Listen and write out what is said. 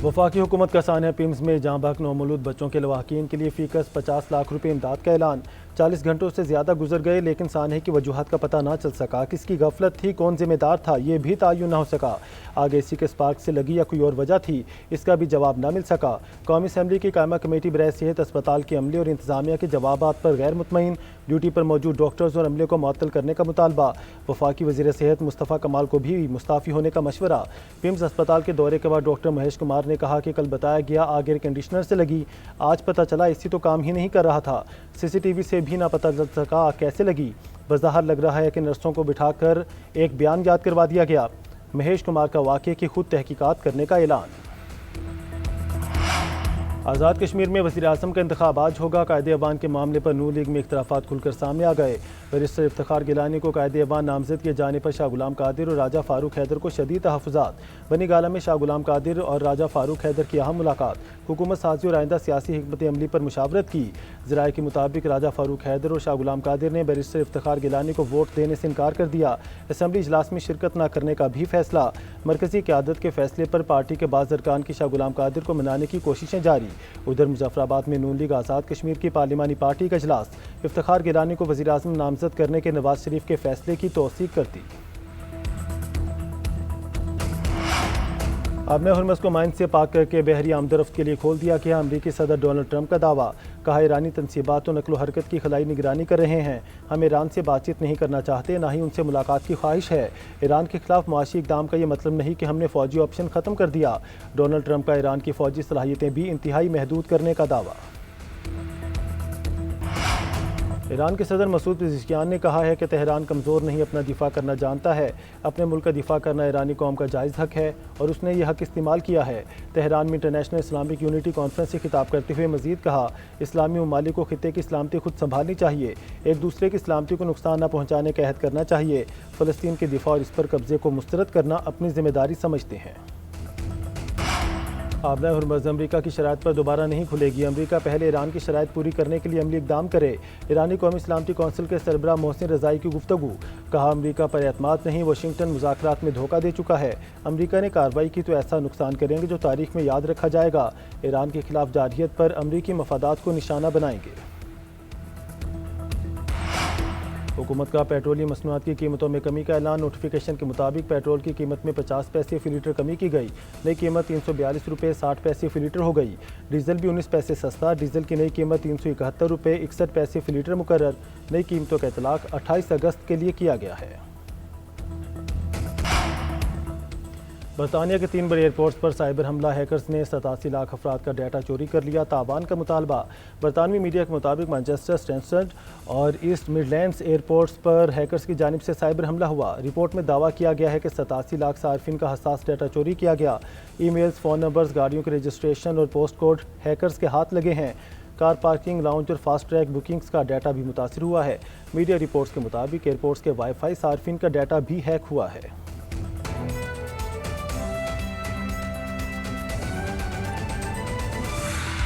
وفاقی حکومت کا سانحہ پیمز میں جاں بحق نومولود بچوں کے لواحقین کے لیے فیکس 50 لاکھ روپے امداد کا اعلان 40 گھنٹوں سے زیادہ گزر گئے لیکن سانحے کی وجوہات کا پتہ نہ چل سکا، کس کی غفلت تھی، کون ذمہ دار تھا، یہ بھی تعین نہ ہو سکا۔ آگے اسی کے اسپارک سے لگی یا کوئی اور وجہ تھی، اس کا بھی جواب نہ مل سکا۔ قومی اسمبلی کی قائمہ کمیٹی برائے صحت اسپتال کے عملے اور انتظامیہ کے جوابات پر غیر مطمئن، ڈیوٹی پر موجود ڈاکٹرز اور عملے کو معطل کرنے کا مطالبہ، وفاقی وزیر صحت مصطفیٰ کمال کو بھی مستعفی ہونے کا مشورہ۔ پیمز اسپتال کے دورے کے بعد ڈاکٹر مہیش کمار نے کہا کہ کل بتایا گیا آگ ایئر کنڈیشنر سے لگی، آج پتہ چلا اسی تو کام ہی نہیں کر رہا تھا، سی سی ٹی وی سے بھی نہ پتہ چل سکا آگ کیسے لگی۔ بظاہر لگ رہا ہے کہ نرسوں کو بٹھا کر ایک بیان یاد کروا دیا گیا۔ مہیش کمار کا واقعے کی خود تحقیقات کرنے کا اعلان۔ آزاد کشمیر میں وزیر اعظم کا انتخاب آج ہوگا، قائد ایوان کے معاملے پر نون لیگ میں اختلافات کھل کر سامنے آ گئے۔ بیرسٹر افتخار گیلانی کو قائد ایوان نامزد کیے جانے پر شاہ غلام قادر اور راجہ فاروق حیدر کو شدید تحفظات۔ بنی گالہ میں شاہ غلام قادر اور راجہ فاروق حیدر کی اہم ملاقات، حکومت سازی اور آئندہ سیاسی حکمت عملی پر مشاورت کی۔ ذرائع کے مطابق راجہ فاروق حیدر اور شاہ غلام قادر نے بیرسٹر افتخار گیلانی کو ووٹ دینے سے انکار کر دیا۔ اسمبلی اجلاس میں شرکت نہ کرنے کا بھی فیصلہ، مرکزی قیادت کے فیصلے پر پارٹی کے بعض ارکان کی شاہ غلام قادر کو منانے کی کوششیں جاری۔ ادھر مظفرآباد میں نون لیگ آزاد کشمیر کی پارلیمانی پارٹی کا اجلاس، افتخار گیلانی کو وزیر اعظم نامزد کرنے کے نواز شریف کے فیصلے کی توثیق کرتی۔ اب میں ہرمز کو مائن سے پاک کر کے بحری آمد و رفت کے لیے کھول دیا گیا، امریکی صدر ڈونلڈ ٹرمپ کا دعویٰ، کہا ایرانی تنصیبات تو نقل و حرکت کی خلائی نگرانی کر رہے ہیں، ہم ایران سے بات چیت نہیں کرنا چاہتے، نہ ہی ان سے ملاقات کی خواہش ہے۔ ایران کے خلاف معاشی اقدام کا یہ مطلب نہیں کہ ہم نے فوجی آپشن ختم کر دیا۔ ڈونلڈ ٹرمپ کا ایران کی فوجی صلاحیتیں بھی انتہائی محدود کرنے کا دعویٰ۔ ایران کے صدر مسعود پزشکیان نے کہا ہے کہ تہران کمزور نہیں، اپنا دفاع کرنا جانتا ہے، اپنے ملک کا دفاع کرنا ایرانی قوم کا جائز حق ہے اور اس نے یہ حق استعمال کیا ہے۔ تہران میں انٹرنیشنل اسلامک یونٹی کانفرنس سے خطاب کرتے ہوئے مزید کہا، اسلامی ممالک کو خطے کی سلامتی خود سنبھالنی چاہیے، ایک دوسرے کی سلامتی کو نقصان نہ پہنچانے کا عہد کرنا چاہیے، فلسطین کے دفاع اور اس پر قبضے کو مسترد کرنا اپنی ذمہ داری سمجھتے ہیں۔ آبلہ ہرمز امریکہ کی شرائط پر دوبارہ نہیں کھلے گی، امریکہ پہلے ایران کی شرائط پوری کرنے کے لیے عملی اقدام کرے۔ ایرانی قومی سلامتی کونسل کے سربراہ محسن رضائی کی گفتگو، کہا امریکہ پر اعتماد نہیں، واشنگٹن مذاکرات میں دھوکہ دے چکا ہے، امریکہ نے کارروائی کی تو ایسا نقصان کریں گے جو تاریخ میں یاد رکھا جائے گا، ایران کے خلاف جارحیت پر امریکی مفادات کو نشانہ بنائیں گے۔ حکومت کا پیٹرولیم مصنوعات کی قیمتوں میں کمی کا اعلان، نوٹیفیکیشن کے مطابق پیٹرول کی قیمت میں 50 پیسے فی لیٹر کمی کی گئی، نئی قیمت 342 روپے 60 پیسے فی لیٹر ہو گئی۔ ڈیزل بھی 19 پیسے سستا، ڈیزل کی نئی قیمت 371 روپے 61 پیسے فی لیٹر مقرر، نئی قیمتوں کا اطلاق 28 اگست کے لیے کیا گیا ہے۔ برطانیہ کے 3 بڑے ایئرپورٹس پر سائبر حملہ، ہیکرز نے 87 لاکھ افراد کا ڈیٹا چوری کر لیا، تاوان کا مطالبہ۔ برطانوی میڈیا کے مطابق مانچسٹر، سٹینسٹڈ اور ایسٹ مڈلینڈز ایئرپورٹس پر ہیکرز کی جانب سے سائبر حملہ ہوا۔ رپورٹ میں دعویٰ کیا گیا ہے کہ 87 لاکھ صارفین کا حساس ڈیٹا چوری کیا گیا، ای میلز، فون نمبرز، گاڑیوں کے رجسٹریشن اور پوسٹ کوڈ ہیکرز کے ہاتھ لگے ہیں۔ کار پارکنگ، لاؤنج اور فاسٹ ٹریک بکنگز کا ڈیٹا بھی متاثر ہوا ہے۔ میڈیا رپورٹس کے مطابق ایئرپورٹس کے وائی فائی صارفین کا ڈیٹا بھی ہیک ہوا ہے۔